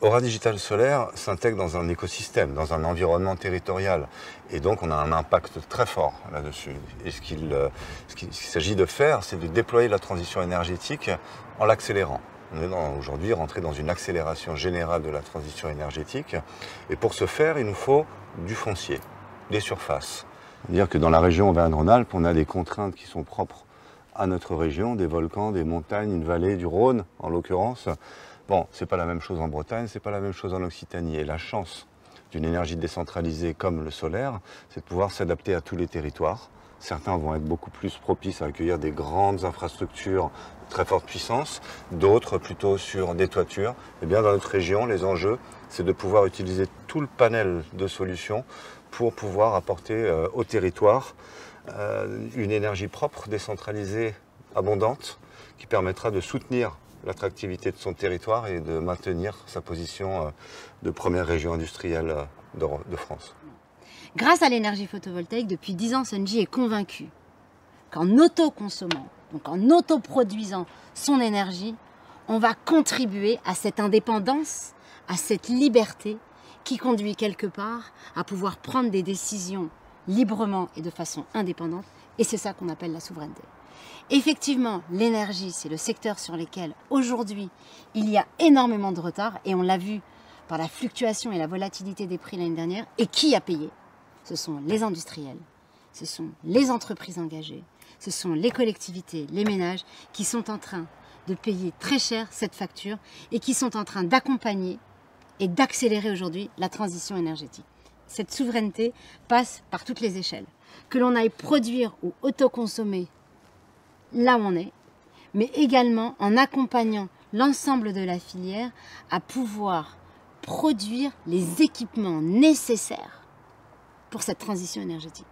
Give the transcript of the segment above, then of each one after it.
Aura Digital Solaire s'intègre dans un écosystème, dans un environnement territorial. Et donc, on a un impact très fort là-dessus. Et ce qu'il s'agit de faire, c'est de déployer la transition énergétique en l'accélérant. On est aujourd'hui rentré dans une accélération générale de la transition énergétique. Et pour ce faire, il nous faut du foncier, des surfaces. C'est-à-dire que dans la région Auvergne-Rhône-Alpes, on a des contraintes qui sont propres à notre région, des volcans, des montagnes, une vallée du Rhône en l'occurrence. Bon, c'est pas la même chose en Bretagne, c'est pas la même chose en Occitanie. Et la chance d'une énergie décentralisée comme le solaire, c'est de pouvoir s'adapter à tous les territoires. Certains vont être beaucoup plus propices à accueillir des grandes infrastructures de très forte puissance, d'autres plutôt sur des toitures. Eh bien, dans notre région, les enjeux, c'est de pouvoir utiliser tout le panel de solutions pour pouvoir apporter au territoire une énergie propre, décentralisée, abondante, qui permettra de soutenir l'attractivité de son territoire et de maintenir sa position de première région industrielle de France. Grâce à l'énergie photovoltaïque, depuis 10 ans, Sungy est convaincu qu'en autoconsommant, donc en autoproduisant son énergie, on va contribuer à cette indépendance, à cette liberté qui conduit quelque part à pouvoir prendre des décisions librement et de façon indépendante. Et c'est ça qu'on appelle la souveraineté. Effectivement, l'énergie, c'est le secteur sur lequel aujourd'hui il y a énormément de retard et on l'a vu par la fluctuation et la volatilité des prix l'année dernière. Et qui a payé? Ce sont les industriels, ce sont les entreprises engagées, ce sont les collectivités, les ménages qui sont en train de payer très cher cette facture et qui sont en train d'accompagner et d'accélérer aujourd'hui la transition énergétique. Cette souveraineté passe par toutes les échelles. Que l'on aille produire ou autoconsommer là où on est, mais également en accompagnant l'ensemble de la filière à pouvoir produire les équipements nécessaires pour cette transition énergétique.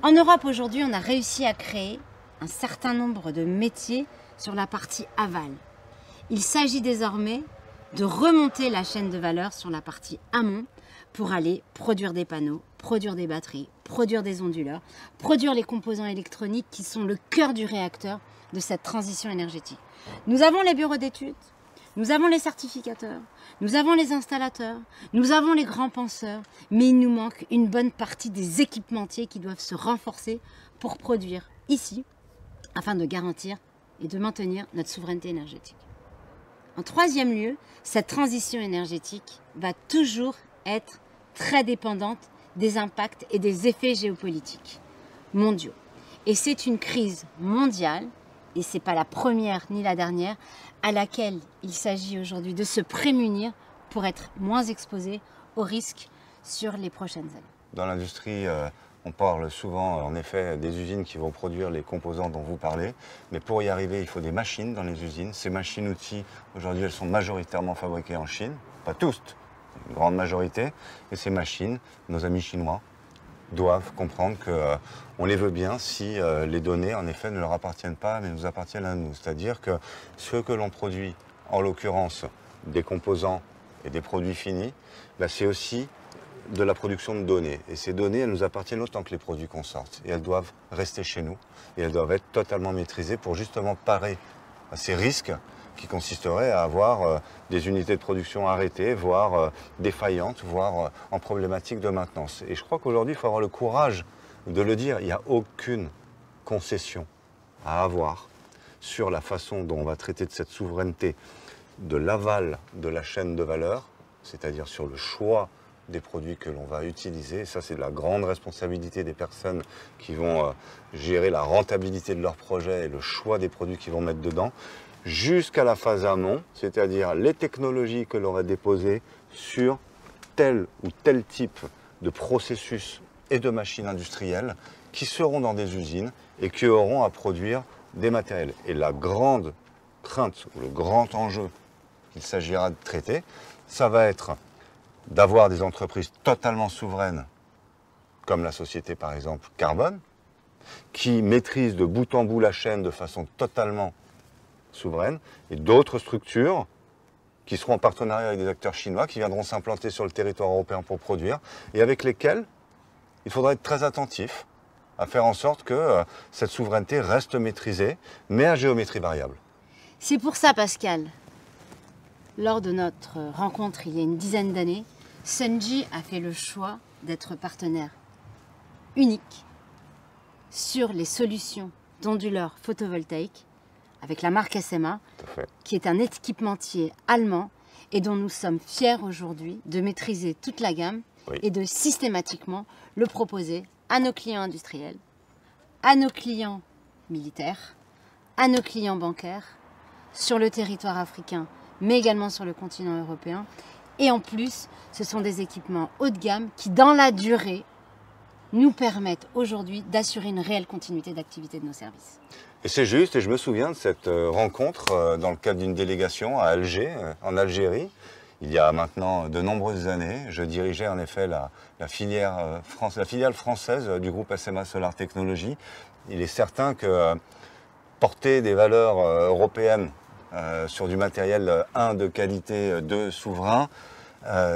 En Europe aujourd'hui, on a réussi à créer un certain nombre de métiers sur la partie aval. Il s'agit désormais de remonter la chaîne de valeur sur la partie amont pour aller produire des panneaux, produire des batteries, produire des onduleurs, produire les composants électroniques qui sont le cœur du réacteur de cette transition énergétique. Nous avons les bureaux d'études, nous avons les certificateurs, nous avons les installateurs, nous avons les grands penseurs, mais il nous manque une bonne partie des équipementiers qui doivent se renforcer pour produire ici, afin de garantir et de maintenir notre souveraineté énergétique. En troisième lieu, cette transition énergétique va toujours être très dépendante des impacts et des effets géopolitiques mondiaux. Et c'est une crise mondiale, et ce n'est pas la première ni la dernière, à laquelle il s'agit aujourd'hui de se prémunir pour être moins exposé aux risques sur les prochaines années. Dans l'industrie, on parle souvent, en effet, des usines qui vont produire les composants dont vous parlez. Mais pour y arriver, il faut des machines dans les usines. Ces machines-outils, aujourd'hui, elles sont majoritairement fabriquées en Chine. Pas tous, une grande majorité. Et ces machines, nos amis chinois doivent comprendre qu'on les veut bien si les données, en effet, ne leur appartiennent pas, mais nous appartiennent à nous. C'est-à-dire que ce que l'on produit, en l'occurrence des composants et des produits finis, c'est aussi de la production de données. Et ces données, elles nous appartiennent autant que les produits qu'on sorte. Et elles doivent rester chez nous. Et elles doivent être totalement maîtrisées pour justement parer à ces risques qui consisteraient à avoir des unités de production arrêtées, voire défaillantes, voire en problématique de maintenance. Et je crois qu'aujourd'hui, il faut avoir le courage de le dire. Il n'y a aucune concession à avoir sur la façon dont on va traiter de cette souveraineté de l'aval de la chaîne de valeur, c'est-à-dire sur le choix des produits que l'on va utiliser. Et ça, c'est la grande responsabilité des personnes qui vont gérer la rentabilité de leur projet et le choix des produits qu'ils vont mettre dedans, jusqu'à la phase amont, c'est-à-dire les technologies que l'on va déposer sur tel ou tel type de processus et de machines industrielles qui seront dans des usines et qui auront à produire des matériels. Et la grande crainte, ou le grand enjeu qu'il s'agira de traiter, ça va être d'avoir des entreprises totalement souveraines, comme la société par exemple Carbone, qui maîtrisent de bout en bout la chaîne de façon totalement souveraine, et d'autres structures qui seront en partenariat avec des acteurs chinois, qui viendront s'implanter sur le territoire européen pour produire, et avec lesquels il faudra être très attentif à faire en sorte que cette souveraineté reste maîtrisée, mais à géométrie variable. C'est pour ça, Pascal, Lors de notre rencontre il y a une dizaine d'années, Sunji a fait le choix d'être partenaire unique sur les solutions d'onduleurs photovoltaïques avec la marque SMA, qui est un équipementier allemand et dont nous sommes fiers aujourd'hui de maîtriser toute la gamme et de systématiquement le proposer à nos clients industriels, à nos clients militaires, à nos clients bancaires, sur le territoire africain, mais également sur le continent européen. Et en plus, ce sont des équipements haut de gamme qui, dans la durée, nous permettent aujourd'hui d'assurer une réelle continuité d'activité de nos services. Et c'est juste, et je me souviens de cette rencontre dans le cadre d'une délégation à Alger, en Algérie. Il y a maintenant de nombreuses années, je dirigeais en effet la filiale française du groupe SMA Solar Technologies. Il est certain que porter des valeurs européennes sur du matériel, de qualité, souverain,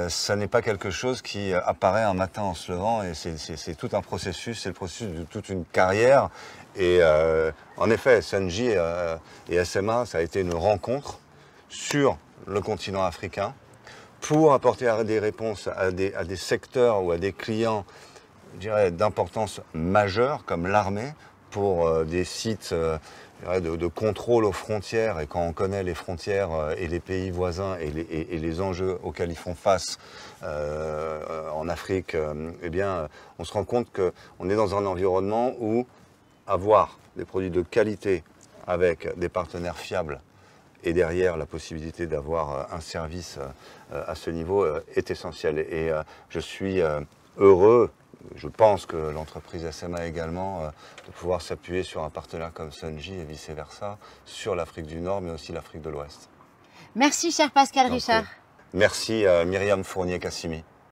ça n'est pas quelque chose qui apparaît un matin en se levant, et c'est tout un processus, c'est le processus de toute une carrière. Et en effet, Sunji et SMA, ça a été une rencontre sur le continent africain pour apporter des réponses à des secteurs ou à des clients, je dirais, d'importance majeure, comme l'armée, pour des sites de contrôle aux frontières. Et quand on connaît les frontières et les pays voisins et les enjeux auxquels ils font face en Afrique, eh bien, on se rend compte qu'on est dans un environnement où avoir des produits de qualité avec des partenaires fiables et derrière la possibilité d'avoir un service à ce niveau est essentiel. Et je suis heureux, je pense que l'entreprise SMA également, de pouvoir s'appuyer sur un partenaire comme Sunji et vice-versa, sur l'Afrique du Nord, mais aussi l'Afrique de l'Ouest. Merci, cher Pascal Richard. Merci Myriam Fournier-Cassimi.